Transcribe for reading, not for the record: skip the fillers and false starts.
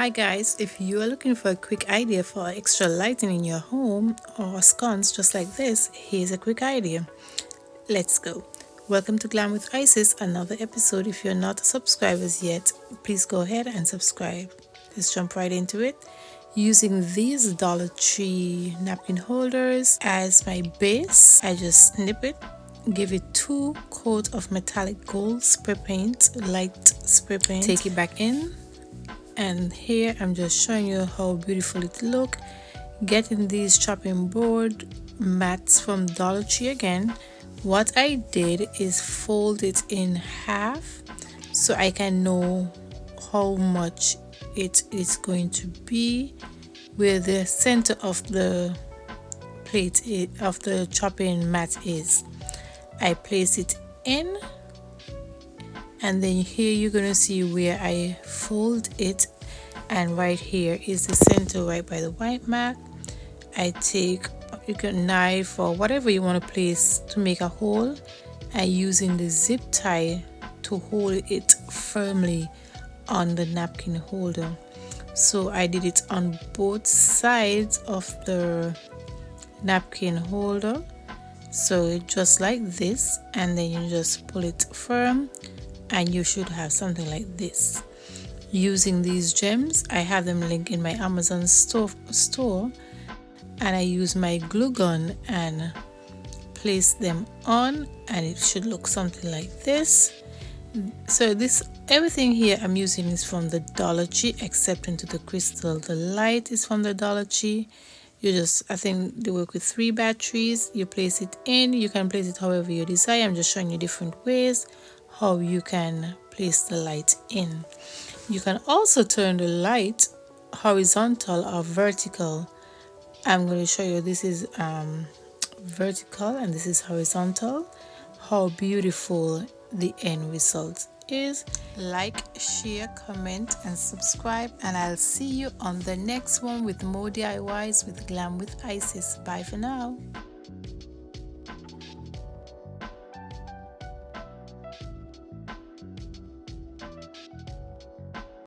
Hi guys, if you are looking for a quick idea for extra lighting in your home or sconce just like this, here's a quick idea. Let's go. Welcome to Glam with Isis, another episode. If you're not a subscriber yet, please go ahead and subscribe. Let's jump right into it. Using these Dollar Tree napkin holders as my base, I just snip it, give it 2 coats of metallic gold spray paint, light spray paint, take it back in. And here I'm just showing you how beautiful it look. Getting these chopping board mats from Dollar Tree again. What I did is fold it in half so I can know how much it is going to be, where the center of the plate of the chopping mat is. I place it in, and then here you're gonna see where I fold it, and right here is the center right by the white mat. I take a knife or whatever you want to place to make a hole, and using the zip tie to hold it firmly on the napkin holder. So I did it on both sides of the napkin holder, so just like this, and then you just pull it firm and you should have something like this. Using these gems, I have them linked in my Amazon store, and I use my glue gun and place them on, and it should look something like this. So everything here I'm using is from the Dollar Tree except into the crystal. The light is from the Dollar Tree. I think they work with 3 batteries. You place it in, you can place it however you desire. I'm just showing you different ways how you can place the light in. You can also turn the light horizontal or vertical. I'm going to show you, this is vertical and this is horizontal, how beautiful the end result is. Like, share, comment and subscribe, and I'll see you on the next one with more DIYs with Glam with Isis. Bye for now.